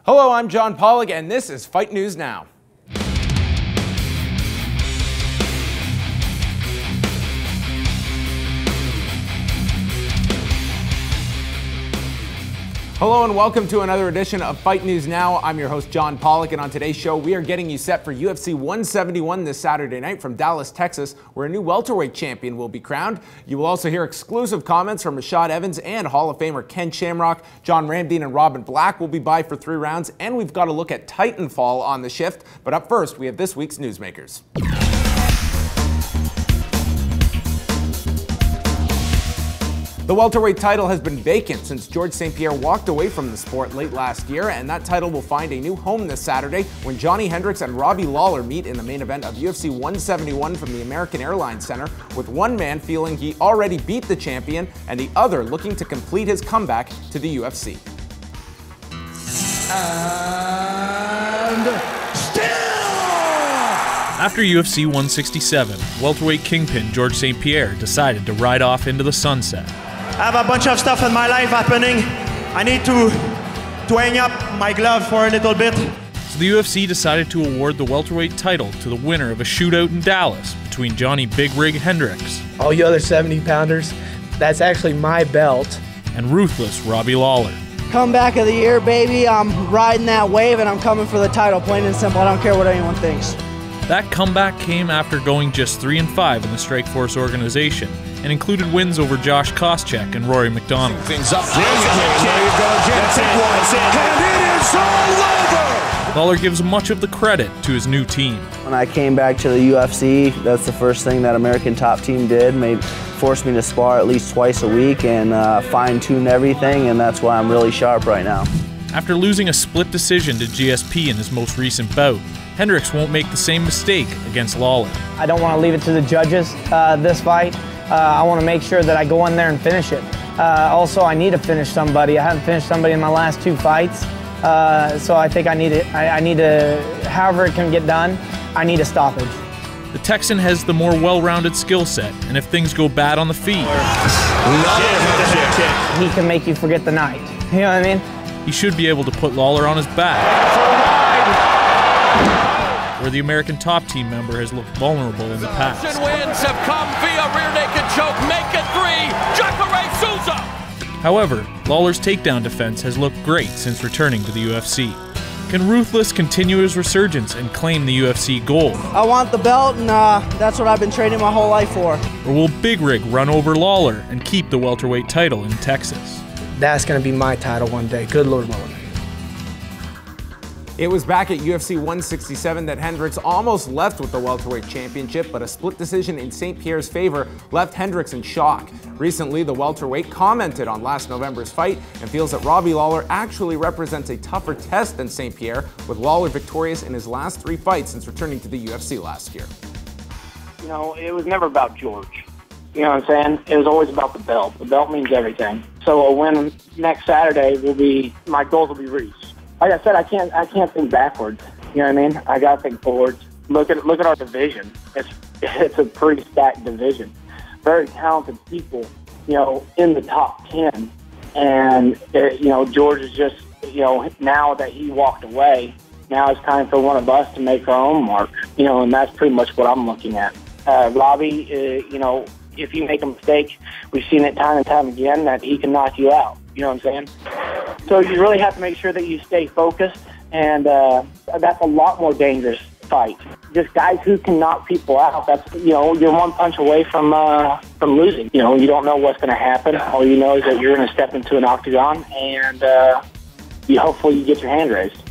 Hello, I'm John Pollock, and this is Fight News Now. Hello and welcome to another edition of Fight News Now. I'm your host, John Pollock, and on today's show, we are getting you set for UFC 171 this Saturday night from Dallas, Texas, where a new welterweight champion will be crowned. You will also hear exclusive comments from Rashad Evans and Hall of Famer Ken Shamrock. John Ramdine and Robin Black will be by for 3 rounds, and we've got a look at Titanfall on the shift. But up first, we have this week's newsmakers. The welterweight title has been vacant since George St-Pierre walked away from the sport late last year, and that title will find a new home this Saturday when Johny Hendricks and Robbie Lawler meet in the main event of UFC 171 from the American Airlines Center, with one man feeling he already beat the champion and the other looking to complete his comeback to the UFC. And still! After UFC 167, welterweight kingpin George St-Pierre decided to ride off into the sunset. I have a bunch of stuff in my life happening. I need to hang up my glove for a little bit. So the UFC decided to award the welterweight title to the winner of a shootout in Dallas between Johnny Big Rig Hendricks. All you other 70-pounders, that's actually my belt. And ruthless Robbie Lawler. Comeback of the year, baby. I'm riding that wave and I'm coming for the title, plain and simple. I don't care what anyone thinks. That comeback came after going just 3-5 in the Strikeforce organization and included wins over Josh Koscheck and Rory McDonald. Things up. There you go, Jim. Take one. And it is all over! Lawler gives much of the credit to his new team. When I came back to the UFC, that's the first thing that American Top Team did. Forced me to spar at least twice a week and fine-tune everything, and that's why I'm really sharp right now. After losing a split decision to GSP in his most recent bout, Hendricks won't make the same mistake against Lawler. I don't want to leave it to the judges this fight. I want to make sure that I go in there and finish it. Also, I need to finish somebody. I haven't finished somebody in my last 2 fights. So I think I need to, however it can get done, I need a stoppage. The Texan has the more well-rounded skill set, and if things go bad on the feet, he can make you forget the night. You know what I mean? He should be able to put Lawler on his back, where the American Top Team member has looked vulnerable in the past. Wins have come via rear naked choke, make it 3, Jacare Souza! However, Lawler's takedown defense has looked great since returning to the UFC. Can Ruthless continue his resurgence and claim the UFC gold? I want the belt, and that's what I've been training my whole life for. Or will Big Rig run over Lawler and keep the welterweight title in Texas? That's going to be my title one day. Good Lord willing. It was back at UFC 167 that Hendricks almost left with the welterweight championship, but a split decision in St-Pierre's favor left Hendricks in shock. Recently, the welterweight commented on last November's fight and feels that Robbie Lawler actually represents a tougher test than St-Pierre, with Lawler victorious in his last 3 fights since returning to the UFC last year. You know, it was never about George. You know what I'm saying? It was always about the belt. The belt means everything. So a win next Saturday will be, my goals will be reached. Like I said, I can't think backwards. You know what I mean? I gotta think forwards. Look at our division. It's a pretty stacked division. Very talented people, you know, in the top 10. And you know, George is just, you know, now that he walked away, now it's time for one of us to make our own mark. You know, and that's pretty much what I'm looking at. Robbie, you know, if you make a mistake, we've seen it time and time again that he can knock you out. You know what I'm saying? So you really have to make sure that you stay focused, and that's a lot more dangerous fight. Just guys who can knock people out. That's, you know, you're one punch away from losing. You know, you don't know what's going to happen. All you know is that you're going to step into an octagon, and hopefully you get your hand raised.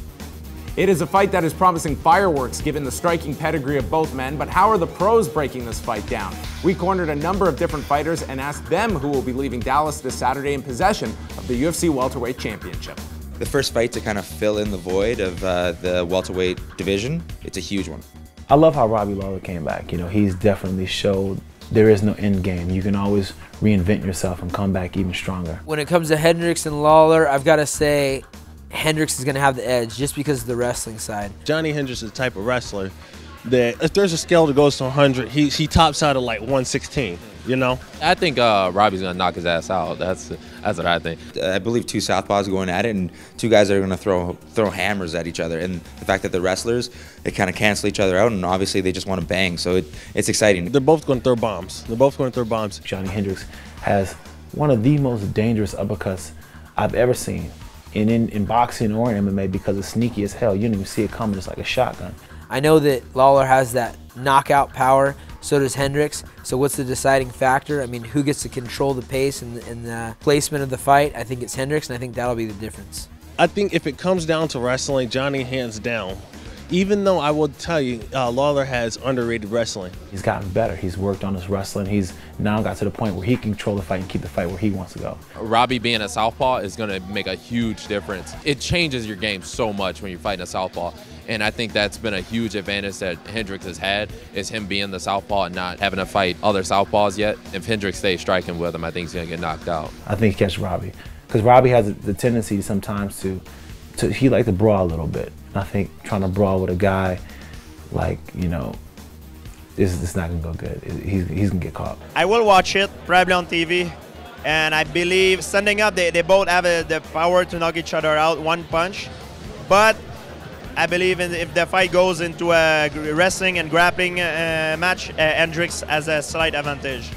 It is a fight that is promising fireworks given the striking pedigree of both men, but how are the pros breaking this fight down? We cornered a number of different fighters and asked them who will be leaving Dallas this Saturday in possession of the UFC Welterweight Championship. The first fight to kind of fill in the void of the welterweight division, it's a huge one. I love how Robbie Lawler came back. You know, he's definitely showed there is no end game. You can always reinvent yourself and come back even stronger. When it comes to Hendricks and Lawler, I've got to say Hendricks is going to have the edge just because of the wrestling side. Johnny Hendricks is the type of wrestler that if there's a scale that goes to 100, he tops out at like 116. you know? I think Robbie's going to knock his ass out. That's what I think. I believe two southpaws going at it, and two guys that are going to throw hammers at each other. And the fact that they're wrestlers, they kind of cancel each other out, and obviously they just want to bang. So it's exciting. They're both going to throw bombs. Johny Hendricks has one of the most dangerous uppercuts I've ever seen in boxing or in MMA, because it's sneaky as hell. You don't even see it coming. It's like a shotgun. I know that Lawler has that knockout power. So does Hendricks. So what's the deciding factor? I mean, who gets to control the pace and the placement of the fight? I think it's Hendricks, and I think that'll be the difference. I think if it comes down to wrestling, Johny hands down. Even though I will tell you, Lawler has underrated wrestling. He's gotten better. He's worked on his wrestling. He's now got to the point where he can control the fight and keep the fight where he wants to go. Robbie being a southpaw is going to make a huge difference. It changes your game so much when you're fighting a southpaw. And I think that's been a huge advantage that Hendricks has had, is him being the southpaw and not having to fight other southpaws yet. If Hendricks stays striking with him, I think he's going to get knocked out. I think he catches Robbie, because Robbie has the tendency sometimes he like to brawl a little bit. And I think trying to brawl with a guy like, you know, it's not going to go good. He's going to get caught. I will watch it, probably on TV. And I believe standing up, they both have the power to knock each other out one punch. But I believe if the fight goes into a wrestling and grappling match, Hendricks has a slight advantage.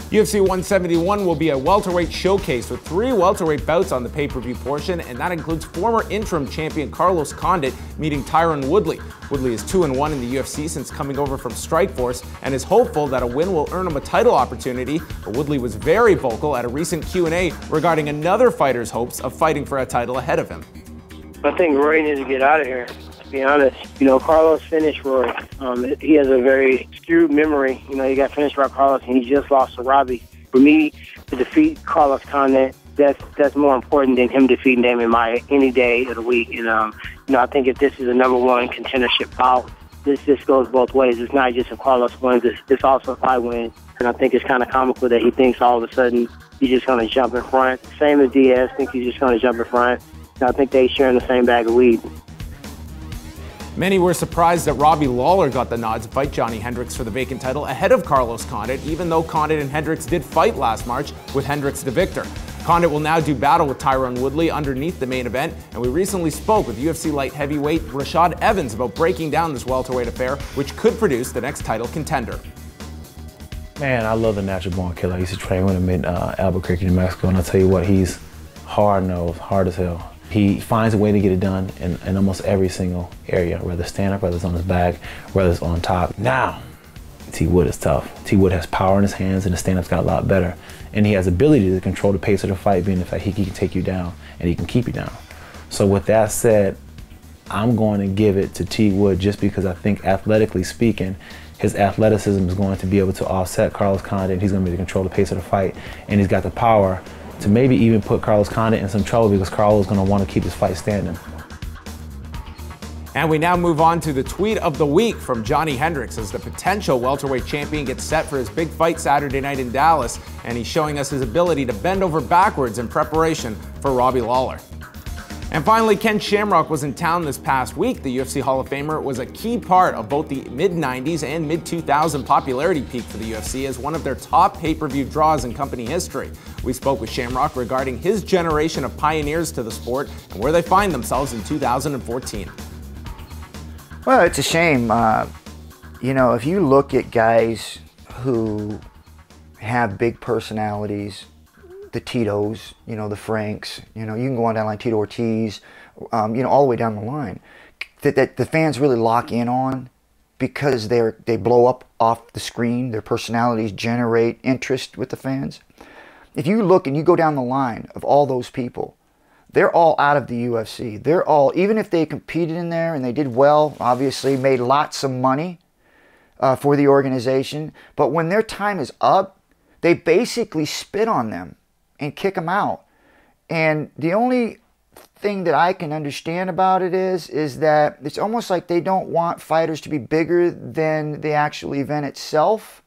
UFC 171 will be a welterweight showcase with 3 welterweight bouts on the pay-per-view portion, and that includes former interim champion Carlos Condit meeting Tyron Woodley. Woodley is 2-1 in the UFC since coming over from Strikeforce and is hopeful that a win will earn him a title opportunity, but Woodley was very vocal at a recent Q&A regarding another fighter's hopes of fighting for a title ahead of him. I think Roy needs to get out of here, to be honest. You know, Carlos finished Roy. He has a very skewed memory. You know, he got finished by Carlos and he just lost to Robbie. For me, to defeat Carlos Condit, that's more important than him defeating Damian Maia any day of the week. And, you know, I think if this is a #1 contendership bout, this just goes both ways. It's not just if Carlos wins, it's also if I win. And I think it's kind of comical that he thinks all of a sudden he's just going to jump in front. Same as Diaz, thinks he's just going to jump in front. I think they share in the same bag of weed. Many were surprised that Robbie Lawler got the nod to fight Johny Hendricks for the vacant title ahead of Carlos Condit, even though Condit and Hendricks did fight last March, with Hendricks the victor. Condit will now do battle with Tyron Woodley underneath the main event, and we recently spoke with UFC light heavyweight Rashad Evans about breaking down this welterweight affair, which could produce the next title contender. Man, I love the natural born killer. I used to train with him in Albuquerque, New Mexico, and I'll tell you what, he's hard-nosed, hard as hell. He finds a way to get it done in almost every single area, whether it's stand-up, whether it's on his back, whether it's on top. Now, T. Wood is tough. T. Wood has power in his hands, and his stand-up's got a lot better. And he has ability to control the pace of the fight, being the fact he can take you down, and he can keep you down. So with that said, I'm going to give it to T. Wood just because I think, athletically speaking, his athleticism is going to be able to offset Carlos Condit, and he's going to be able to control the pace of the fight, and he's got the power to maybe even put Carlos Condit in some trouble, because Carlos is going to want to keep his fight standing. And we now move on to the tweet of the week from Johny Hendricks, as the potential welterweight champion gets set for his big fight Saturday night in Dallas, and he's showing us his ability to bend over backwards in preparation for Robbie Lawler. And finally, Ken Shamrock was in town this past week. The UFC Hall of Famer was a key part of both the mid-90s and mid-2000 popularity peak for the UFC as one of their top pay-per-view draws in company history. We spoke with Shamrock regarding his generation of pioneers to the sport and where they find themselves in 2014. Well, it's a shame. You know, if you look at guys who have big personalities, the Titos, you know, the Franks, you know, you can go on down like Tito Ortiz, you know, all the way down the line, that the fans really lock in on, because they blow up off the screen. Their personalities generate interest with the fans. If you look and you go down the line of all those people, they're all out of the UFC. They're all, even if they competed in there and they did well, obviously made lots of money for the organization, but when their time is up, they basically spit on them and kick them out. And the only thing that I can understand about it is that it's almost like they don't want fighters to be bigger than the actual event itself,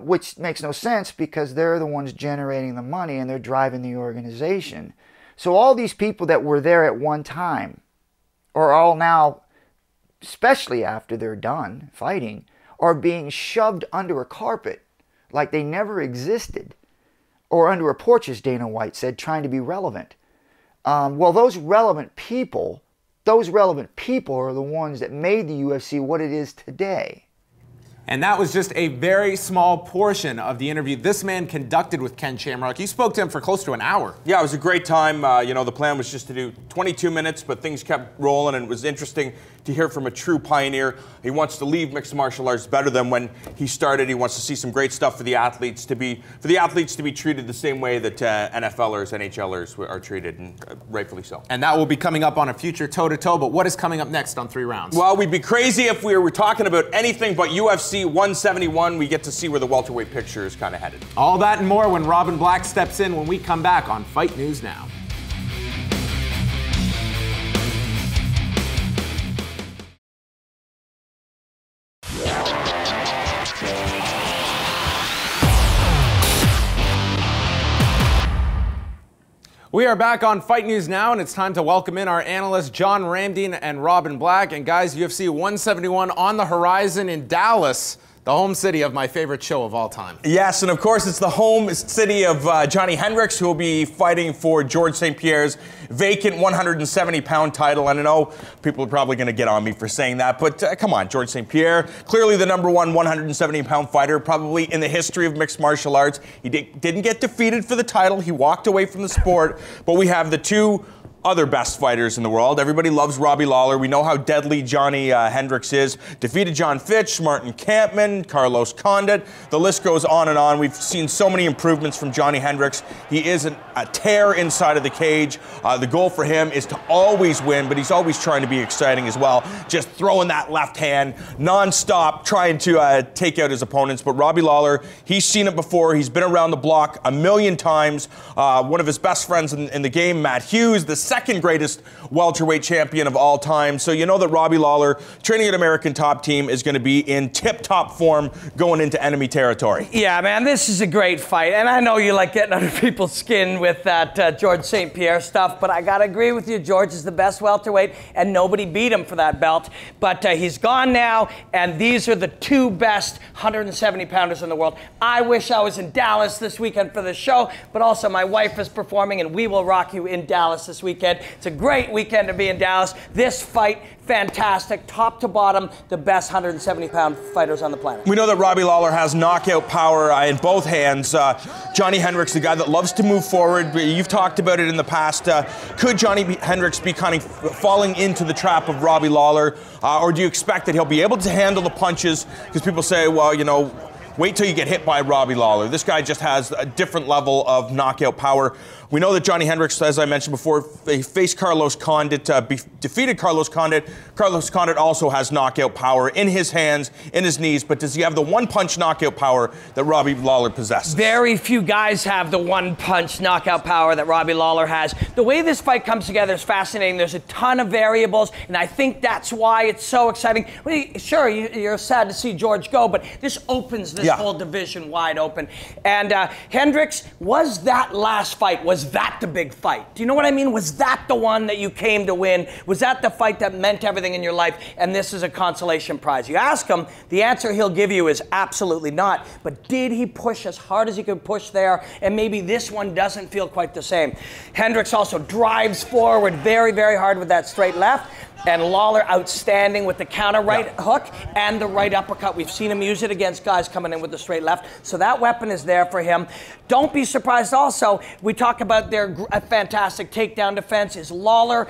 which makes no sense because they're the ones generating the money and they're driving the organization. So all these people that were there at one time are all now, especially after they're done fighting, are being shoved under a carpet like they never existed, or under a porch, as Dana White said, trying to be relevant. Well, those relevant people are the ones that made the UFC what it is today. And that was just a very small portion of the interview this man conducted with Ken Shamrock. You spoke to him for close to an hour. Yeah, it was a great time. You know, the plan was just to do 22 minutes, but things kept rolling, and it was interesting to hear from a true pioneer. He wants to leave mixed martial arts better than when he started. He wants to see some great stuff for the athletes to be treated the same way that NFLers, NHLers are treated, and rightfully so. And that will be coming up on a future toe-to-toe, but what is coming up next on 3 Rounds? Well, we'd be crazy if we were talking about anything but UFC 171. We get to see where the welterweight picture is kind of headed. All that and more when Robin Black steps in when we come back on Fight News Now. We are back on Fight News Now, and it's time to welcome in our analysts, John Ramdine and Robin Black. And guys, UFC 171 on the horizon in Dallas, the home city of my favorite show of all time. Yes, and of course it's the home city of Johny Hendricks, who will be fighting for George St-Pierre's vacant 170-pound title. And I know people are probably going to get on me for saying that, but come on, George St-Pierre, clearly the #1 170-pound fighter, probably in the history of mixed martial arts. He didn't get defeated for the title. He walked away from the sport, but we have the two other best fighters in the world. Everybody loves Robbie Lawler. We know how deadly Johny Hendricks is. Defeated John Fitch, Martin Kampmann, Carlos Condit. The list goes on and on. We've seen so many improvements from Johny Hendricks. He is a tear inside of the cage. The goal for him is to always win, but he's always trying to be exciting as well. Just throwing that left hand non-stop, trying to take out his opponents. But Robbie Lawler, he's seen it before. He's been around the block a million times. One of his best friends in the game, Matt Hughes, the second greatest welterweight champion of all time. So you know that Robbie Lawler, training at American Top Team, is going to be in tip-top form going into enemy territory. Yeah, man, this is a great fight. And I know you like getting under people's skin with that George St-Pierre stuff, but I got to agree with you. George is the best welterweight, and nobody beat him for that belt. But he's gone now, and these are the two best 170-pounders in the world. I wish I was in Dallas this weekend for the show, but also my wife is performing, and we will rock you in Dallas this weekend. It's a great weekend to be in Dallas. This fight, fantastic, top to bottom, the best 170-pound fighters on the planet. We know that Robbie Lawler has knockout power in both hands. Johny Hendricks, the guy that loves to move forward. You've talked about it in the past. Could Johny Hendricks be kind of falling into the trap of Robbie Lawler? Or do you expect that he'll be able to handle the punches? Because people say, well, you know, wait till you get hit by Robbie Lawler. This guy just has a different level of knockout power. We know that Johny Hendricks, as I mentioned before, faced Carlos Condit, defeated Carlos Condit. Carlos Condit also has knockout power in his hands, in his knees, but does he have the one-punch knockout power that Robbie Lawler possesses? Very few guys have the one-punch knockout power that Robbie Lawler has. The way this fight comes together is fascinating. There's a ton of variables, and I think that's why it's so exciting. Sure, you're sad to see George go, but this opens this whole division wide open. And Hendricks, was that last fight, was that the big fight? Do you know what I mean? Was that the one that you came to win? Was that the fight that meant everything in your life? And this is a consolation prize. You ask him, the answer he'll give you is absolutely not. But did he push as hard as he could push there? And maybe this one doesn't feel quite the same. Hendricks also drives forward very, very hard with that straight left. And Lawler outstanding with the counter right hook and the right uppercut. We've seen him use it against guys coming in with the straight left. So that weapon is there for him. Don't be surprised also, we talk about their fantastic takedown defense. Is Lawler,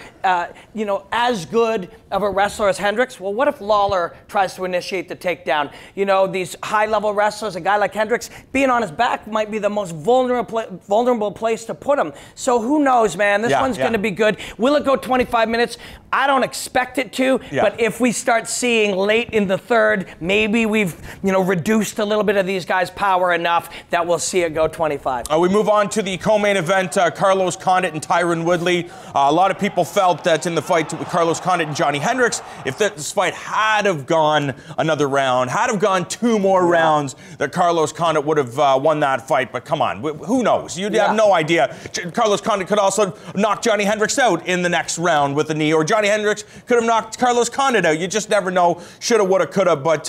you know, as good of a wrestler as Hendricks? Well, what if Lawler tries to initiate the takedown? You know, these high-level wrestlers, a guy like Hendricks, being on his back might be the most vulnerable place to put him. So who knows, man? This one's going to be good. Will it go 25 minutes? I don't expect it to, but if we start seeing late in the third, maybe we've, you know, reduced a little bit of these guys' power enough that we'll see it go 25. We move on to the co-main event, Carlos Condit and Tyron Woodley. A lot of people felt that in the fight with Carlos Condit and Johny Hendricks, if this fight had have gone another round, had have gone 2 more rounds, that Carlos Condit would have won that fight. But come on, who knows? You'd have no idea. Carlos Condit could also knock Johny Hendricks out in the next round with a knee, or Johny Hendricks could have knocked Carlos Condit out. You just never know. Shoulda, woulda, coulda. But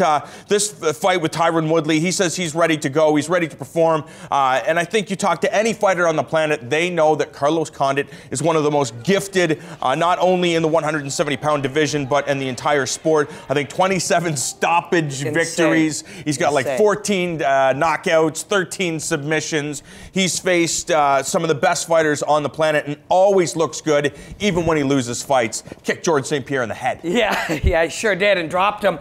this fight with Tyron Woodley, he says he's ready to go. He's ready to perform. And I think you talk to any fighter on the planet, they know that Carlos Condit is one of the most gifted, not only in the 170-pound division, but in the entire sport. I think 27 stoppage victories. He's got like 14 knockouts, 13 submissions. He's faced some of the best fighters on the planet and always looks good, even when he loses fights. Kicked George St-Pierre in the head. Yeah, he sure did, and dropped him.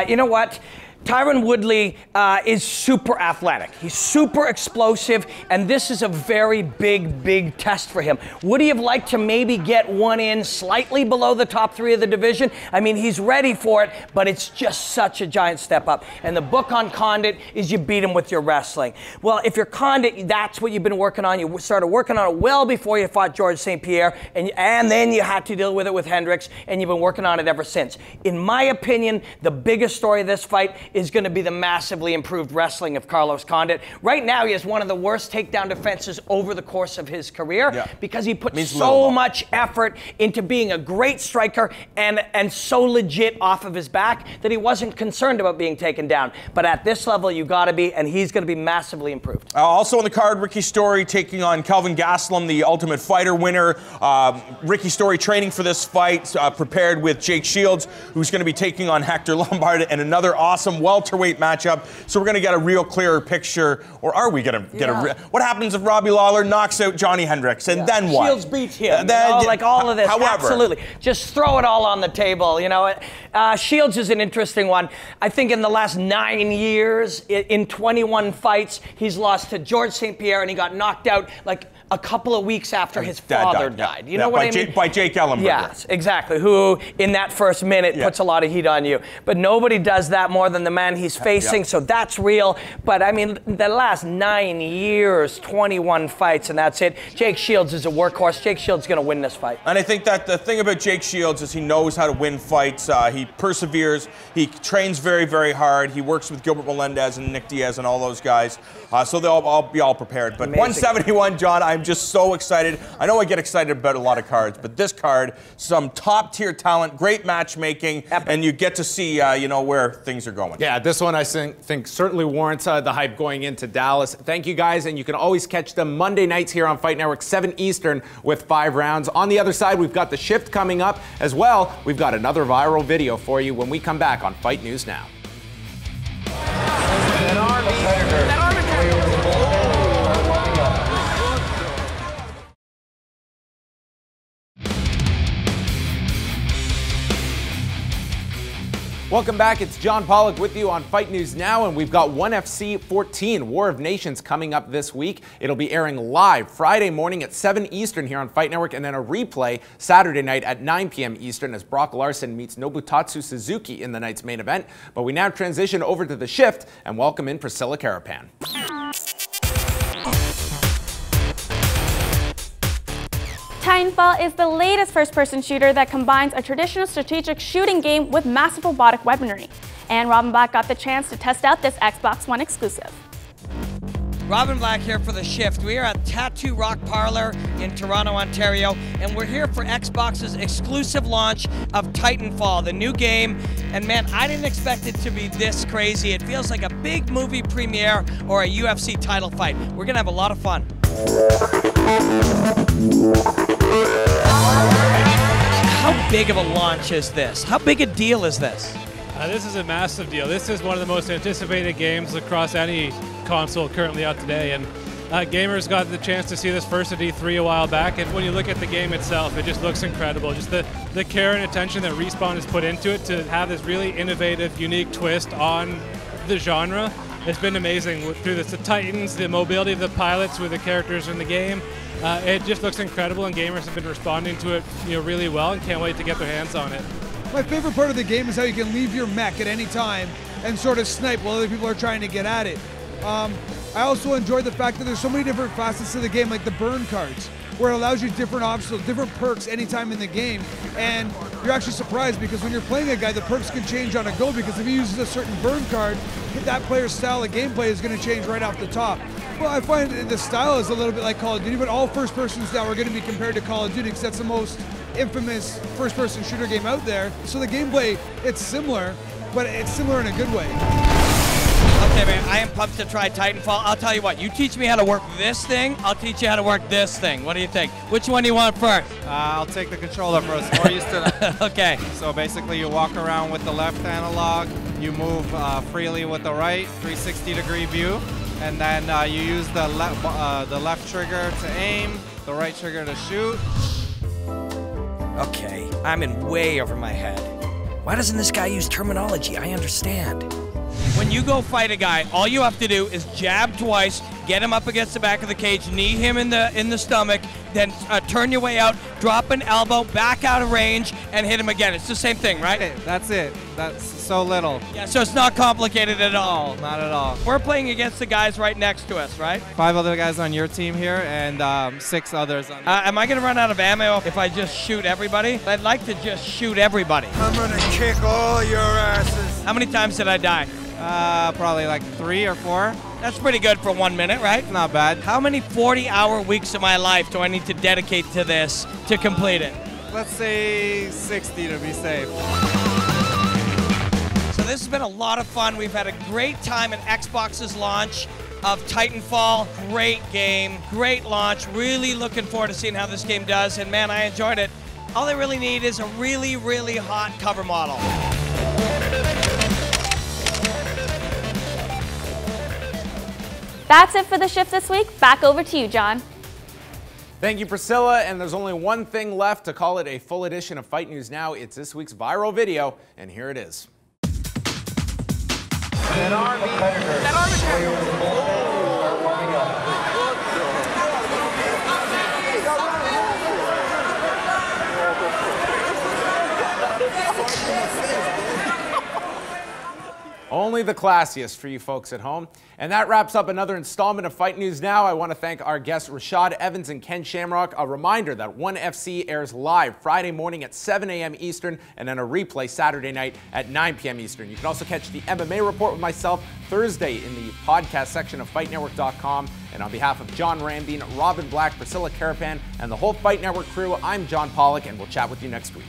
You know what? Tyron Woodley is super athletic. He's super explosive, and this is a very big test for him. Would he have liked to maybe get one in slightly below the top 3 of the division? I mean, he's ready for it, but it's just such a giant step up. And the book on Condit is you beat him with your wrestling. Well, if you're Condit, that's what you've been working on. You started working on it well before you fought George St-Pierre, and then you had to deal with it with Hendricks, and you've been working on it ever since. In my opinion, the biggest story of this fight is going to be the massively improved wrestling of Carlos Condit. Right now, he has one of the worst takedown defenses over the course of his career because he put so much effort into being a great striker and so legit off of his back that he wasn't concerned about being taken down. But at this level, you got to be, and he's going to be massively improved. Also on the card, Ricky Story taking on Kelvin Gastelum, the Ultimate Fighter winner. Ricky Story training for this fight, prepared with Jake Shields, who's going to be taking on Hector Lombard, and another awesome welterweight matchup. So we're going to get a real clearer picture, or are we going to get what happens if Robbie Lawler knocks out Johny Hendricks, and then what? Shields beats him. Like all of this. However, absolutely. Just throw it all on the table. You know, Shields is an interesting one. I think in the last 9 years, in 21 fights, he's lost to George St-Pierre, and he got knocked out like a couple of weeks after his father died. You know what I mean? By Jake Ellenberger. Yes, exactly. Who, in that first minute, puts a lot of heat on you. But nobody does that more than the man he's facing, so that's real. But, I mean, the last 9 years, 21 fights, and that's it. Jake Shields is a workhorse. Jake Shields is going to win this fight. And I think that the thing about Jake Shields is he knows how to win fights. He perseveres. He trains very hard. He works with Gilbert Melendez and Nick Diaz and all those guys. So they'll be all prepared. But amazing. 171, John, I'm just so excited. I know I get excited about a lot of cards, but this card, some top-tier talent, great matchmaking, and you get to see, you know, where things are going. Yeah, this one I think certainly warrants the hype going into Dallas. Thank you, guys, and you can always catch them Monday nights here on Fight Network, 7 Eastern, with 5 rounds. On the other side, we've got the shift coming up as well. We've got another viral video for you when we come back on Fight News Now. Welcome back. It's John Pollock with you on Fight News Now, and we've got ONE FC 14, War of Nations, coming up this week. It'll be airing live Friday morning at 7 Eastern here on Fight Network, and then a replay Saturday night at 9 p.m. Eastern as Brock Larson meets Nobutatsu Suzuki in the night's main event. But we now transition over to the shift and welcome in Priscilla Carapan. Titanfall is the latest first-person shooter that combines a traditional strategic shooting game with massive robotic weaponry. And Robin Black got the chance to test out this Xbox One exclusive. Robin Black here for The Shift. We are at Tattoo Rock Parlor in Toronto, Ontario, and we're here for Xbox's exclusive launch of Titanfall, the new game. And man, I didn't expect it to be this crazy. It feels like a big movie premiere or a UFC title fight. We're gonna have a lot of fun. How big of a launch is this? How big a deal is this? This is a massive deal. This is one of the most anticipated games across any console currently out today, and gamers got the chance to see this first at E3 a while back, and when you look at the game itself, it just looks incredible. Just the care and attention that Respawn has put into it to have this really innovative, unique twist on the genre. It's been amazing through the Titans, the mobility of the pilots with the characters in the game. It just looks incredible, and gamers have been responding to it, really well, and can't wait to get their hands on it. My favorite part of the game is how you can leave your mech at any time and sort of snipe while other people are trying to get at it. I also enjoy the fact that there's so many different facets to the game, like the burn cards, where it allows you different obstacles, different perks anytime in the game. And you're actually surprised because when you're playing a guy, the perks can change on a go, because if he uses a certain burn card, that player's style of gameplay is going to change right off the top. Well, I find the style is a little bit like Call of Duty, but all first persons now are going to be compared to Call of Duty because that's the most infamous first-person shooter game out there. So the gameplay, it's similar, but it's similar in a good way. Okay, man, I am pumped to try Titanfall. I'll tell you what, you teach me how to work this thing, I'll teach you how to work this thing. What do you think? Which one do you want first? I'll take the controller first. More used to that. Okay. So basically, you walk around with the left analog, you move freely with the right, 360-degree view, and then you use the left trigger to aim, the right trigger to shoot. Okay, I'm in way over my head. Why doesn't this guy use terminology I understand? When you go fight a guy, all you have to do is jab twice, get him up against the back of the cage, knee him in the stomach, then turn your way out, drop an elbow, back out of range, and hit him again. It's the same thing, right? That's it. That's so little. Yeah, so it's not complicated at all. No, not at all. We're playing against the guys right next to us, right? 5 other guys on your team here, and 6 others on am I going to run out of ammo if I just shoot everybody? I'd like to just shoot everybody. I'm going to kick all your asses. How many times did I die? Probably like 3 or 4. That's pretty good for 1 minute, right? Not bad. How many 40-hour weeks of my life do I need to dedicate to this to complete it? Let's say 60 to be safe. So this has been a lot of fun. We've had a great time at Xbox's launch of Titanfall. Great game, great launch. Really looking forward to seeing how this game does. And man, I enjoyed it. All they really need is a really, really hot cover model. That's it for the shift this week. Back over to you, John. Thank you, Priscilla. And there's only one thing left to call it a full edition of Fight News Now. It's this week's viral video, and here it is. Only the classiest for you folks at home. And that wraps up another installment of Fight News Now. I want to thank our guests Rashad Evans and Ken Shamrock. A reminder that ONE FC airs live Friday morning at 7 a.m. Eastern and then a replay Saturday night at 9 p.m. Eastern. You can also catch the MMA Report with myself Thursday in the podcast section of FightNetwork.com. And on behalf of John Rambine, Robin Black, Priscilla Carapan, and the whole Fight Network crew, I'm John Pollock, and we'll chat with you next week.